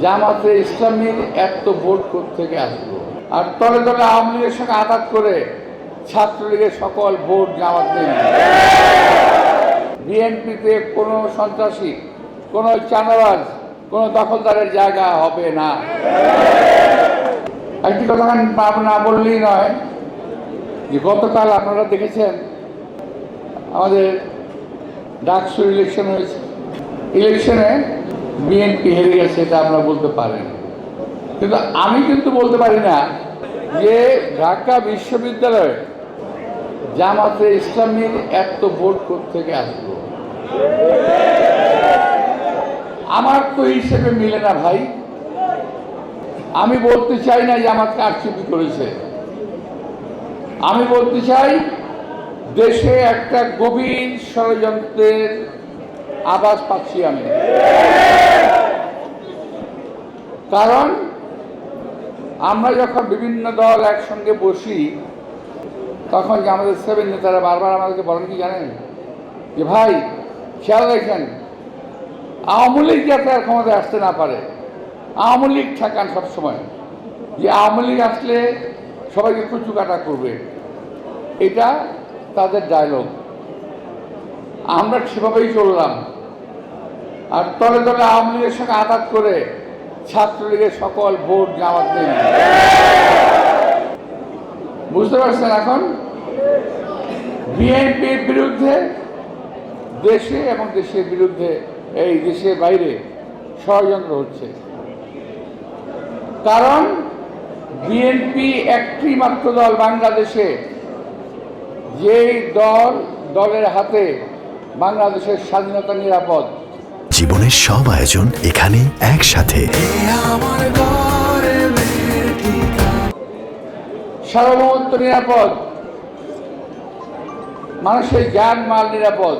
জামাতে ইসলামীর এত ভোট থেকে আসলো, আর তলে তলে আওয়ামী লীগের সঙ্গে আঘাত করে ছাত্রলীগের সকল ভোট জামাত নেই। বিএনপিতে কোনো সন্ত্রাসী, কোনো চাঁদাবাজ, কোনো দখলদারের জায়গা হবে না। একটি কথা না বললেই নয় যে গতকাল আপনারা দেখেছেন আমাদের ডাকসু ইলেকশন হয়েছে। ইলেকশনে বিএনপি হেরে গেছে, এটা আপনারা বলতে পারেন, কিন্তু আমি কিন্তু বলতে পারি না যে ঢাকা বিশ্ববিদ্যালয়ে জামাতে ইসলামীর এত ভোট থেকে আসলো। আমার তো হিসেবে মিলে না ভাই। আমি বলতে চাই না জামাত কারচুপি করেছে, আমি বলতে চাই দেশে একটা গভীর ষড়যন্ত্রের আভাস পাচ্ছি আমি। কারণ আমরা যখন বিভিন্ন দল একসঙ্গে বসি তখন যে আমাদের সেভেন নেতারা বারবার আমাদেরকে বলেন কি জানেন, যে ভাই খেয়াল রাখেন আওয়ামী লীগ যাতে আর ক্ষমতায় আসতে না পারে, আওয়ামী লীগ ঠেকান সবসময়, যে আওয়ামী লীগ আসলে সবাইকে কুচু কাটা করবে, এটা তাদের ডায়লগ। আমরা সেভাবেই চললাম, আর তলে তলে আওয়ামী লীগের সঙ্গে আঘাত করে ছাত্রলীগের সকল ভোট জামাত নেই। বুঝতে পারছেন? এখন বিএনপির বিরুদ্ধে দেশে এবং দেশের বিরুদ্ধে এই দেশের বাইরে ষড়যন্ত্র হচ্ছে। কারণ বিএনপি একটি মাত্র দল বাংলাদেশে, যেই দলের হাতে বাংলাদেশের স্বাধীনতা নিরাপদ। জীবনের সব আয়োজন এখানে একসাথে। সার্বভৌমত্ব নিরাপদ, মানুষের জান মাল নিরাপদ।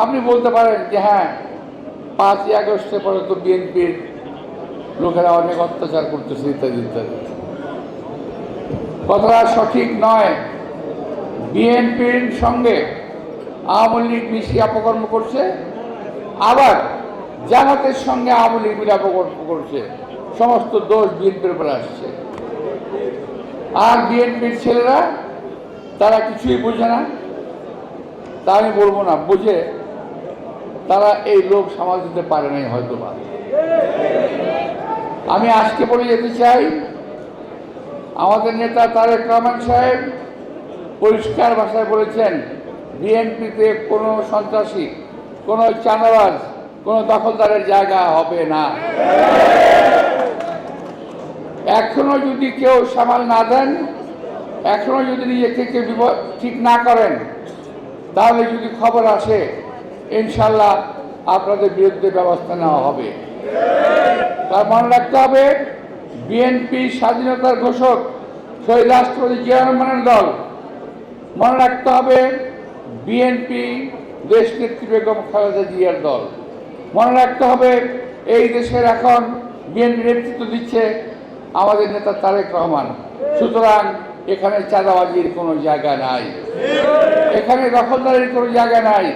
আপনি বলতে পারেন যে হ্যাঁ 5ই আগস্টের পরে তো বিএনপির লোকেরা অনেক অত্যাচার করতেছে ইত্যাদি ইত্যাদি। কথাটা সঠিক নয়। বিএনপির সঙ্গে আওয়ামী লীগ মিশিয়ে অপকর্ম করছে, আবার জামাতের সঙ্গে আওয়ামী লীগ মিলে অপকর্ম করছে। সমস্ত দোষ বিএনপির উপরে আসছে। আর বিএনপির ছেলেরা তারা কিছুই বোঝে না, তা আমি বলবো না, বুঝে তারা এই লোক সামাল দিতে পারে নাই হয়তো বা। আমি আজকে বলে যেতে চাই, আমাদের নেতা তারেক রহমান সাহেব পরিষ্কার ভাষায় বলেছেন বিএনপিতে কোনো সন্ত্রাসী, কোনো চাঁদাবাজ, কোনো দখলদারের জায়গা হবে না। এখনো যদি কেউ সামাল না দেন, এখনো যদি নিজেকে ঠিক না করেন, তাহলে যদি খবর আসে ইনশাল্লাহ আপনাদের বিরুদ্ধে ব্যবস্থা নেওয়া হবে। তার মনে রাখতে হবে বিএনপি স্বাধীনতার ঘোষক শহীদ রাষ্ট্রপতি জিয়া রহমানের দল। মনে রাখতে হবে বিএনপি দেশনেত্রী বেগম খালেদা জিয়ার দল। মনে রাখতে হবে এই দেশের এখন বিএনপি নেতৃত্ব দিচ্ছে আমাদের নেতা তারেক রহমান। সুতরাং এখানে চাঁদাবাজির কোনো জায়গা নাই, এখানে দখলদারির কোনো জায়গা নাই।